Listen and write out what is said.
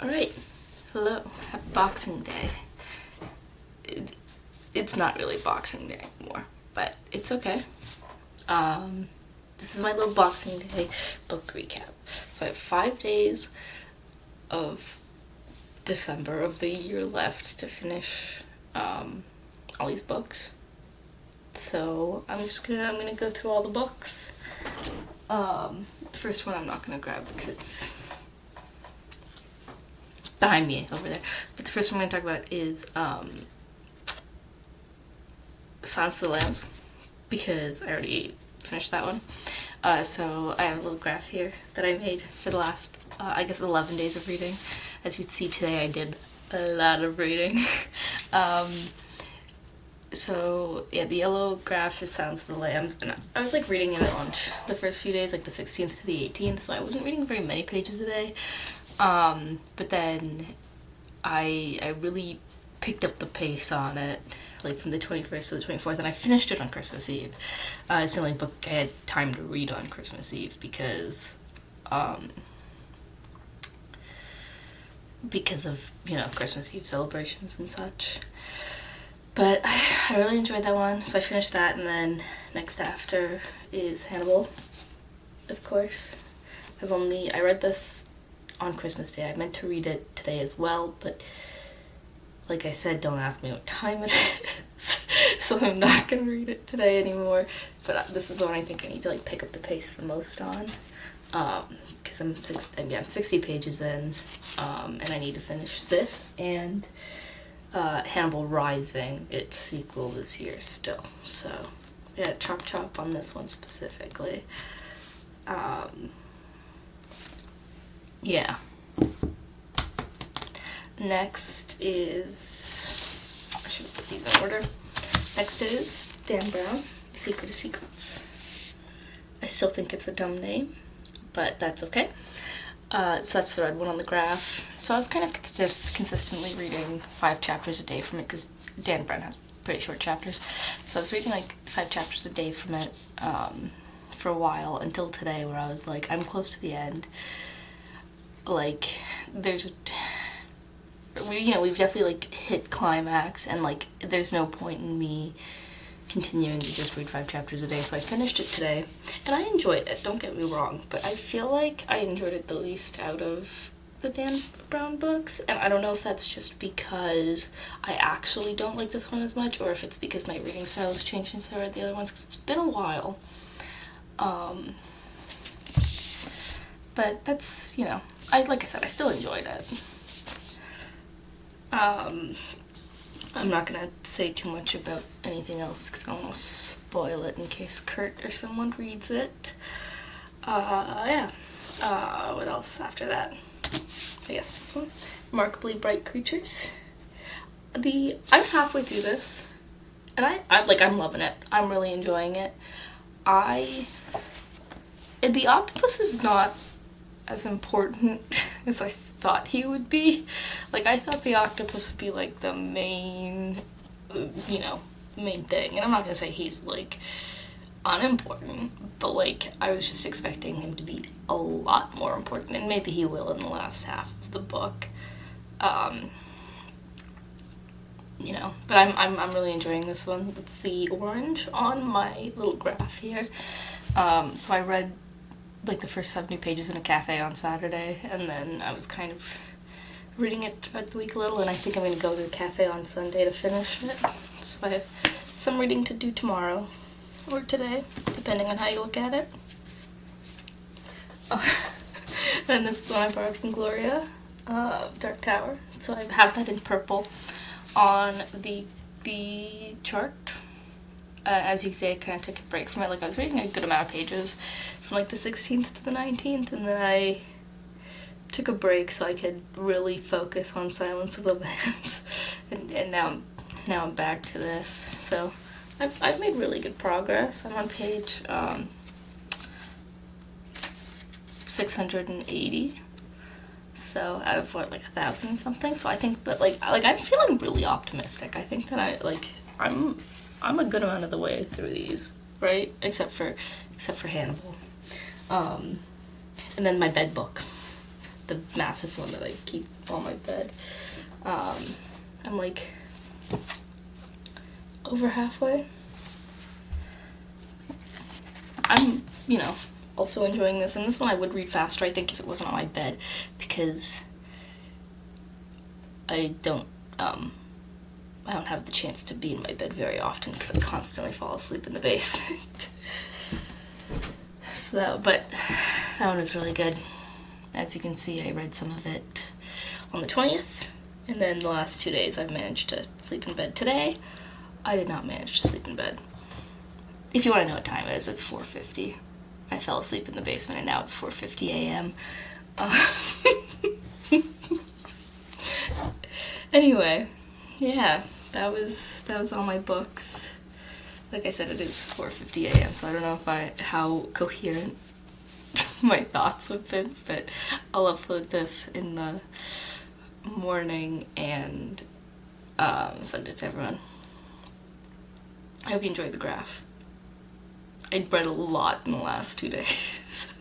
Alright, hello, happy Boxing Day. It's not really Boxing Day anymore, but it's okay. Um, this is my little Boxing Day book recap. So I have 5 days of December of the year left to finish all these books. So I'm gonna go through all the books. The first one I'm not gonna grab because it's behind me over there. But the first one I'm gonna talk about is Silence of the Lambs, because I already finished that one. So I have a little graph here that I made for the last, 11 days of reading. As you can see today, I did a lot of reading. So yeah, the yellow graph is Silence of the Lambs, and I was like reading it at lunch the first few days, like the 16th to the 18th, so I wasn't reading very many pages a day. But then I really picked up the pace on it, like from the 21st to the 24th, and I finished it on Christmas Eve. It's the only book I had time to read on Christmas Eve because of, Christmas Eve celebrations and such. But I really enjoyed that one, so I finished that, and then next after is Hannibal, of course. I read this on Christmas Day. I meant to read it today as well, but like I said, don't ask me what time it is, so I'm not gonna read it today anymore. But this is the one I think I need to like pick up the pace the most on, because I'm 60 pages in, and I need to finish this and Hannibal Rising, its sequel this year still. So yeah, chop on this one specifically. Yeah. Next is, I should put these in order. Next is Dan Brown, Secret of Secrets. I still think it's a dumb name, but that's okay. So that's the red one on the graph. So I was kind of just consistently reading 5 chapters a day from it, because Dan Brown has pretty short chapters. So I was reading like 5 chapters a day from it for a while, until today, where I was like, I'm close to the end. Like, we've definitely like hit climax, and like there's no point in me continuing to just read 5 chapters a day. So I finished it today, and I enjoyed it, don't get me wrong, but I feel like I enjoyed it the least out of the Dan Brown books, and I don't know if that's just because I actually don't like this one as much, or if it's because my reading style has changed since I read the other ones, because it's been a while. But that's, like I said, I still enjoyed it. I'm not gonna say too much about anything else because I don't want to spoil it in case Kurt or someone reads it. Yeah. What else after that? I guess this one. Remarkably Bright Creatures. I'm halfway through this, and I'm loving it. I'm really enjoying it. The octopus is not as important as I thought he would be. Like, I thought the octopus would be like the main thing. And I'm not gonna say he's like unimportant, but like I was just expecting him to be a lot more important, and maybe he will in the last half of the book. But I'm really enjoying this one. It's the orange on my little graph here. So I read like the first 70 pages in a cafe on Saturday, and then I was kind of reading it throughout the week a little, and I think I'm going to go to the cafe on Sunday to finish it. So I have some reading to do tomorrow, or today, depending on how you look at it. Then this is the one I borrowed from Gloria, Dark Tower. So I have that in purple on the chart. As you can see, I kind of took a break from it. Like, I was reading a good amount of pages from like the 16th to the 19th, and then I took a break so I could really focus on Silence of the Lambs, and now I'm back to this. So I've made really good progress. I'm on page 680. So out of what, like 1,000 something. So I think that like I'm feeling really optimistic. I think that I'm a good amount of the way through these, right? Except for Hannibal. And then my bed book, the massive one that I keep on my bed. I'm like over halfway. I'm, also enjoying this, and this one I would read faster, I think, if it wasn't on my bed, because I don't have the chance to be in my bed very often, because I constantly fall asleep in the basement. But that one is really good. As you can see, I read some of it on the 20th, and then the last 2 days I've managed to sleep in bed. Today, I did not manage to sleep in bed. If you want to know what time it is, it's 4:50. I fell asleep in the basement, and now it's 4:50 a.m. Anyway, yeah, that was all my books. Like I said, it is 4:50 a.m., so I don't know how coherent my thoughts have been, but I'll upload this in the morning and send it to everyone. I hope you enjoyed the graph. I read a lot in the last 2 days.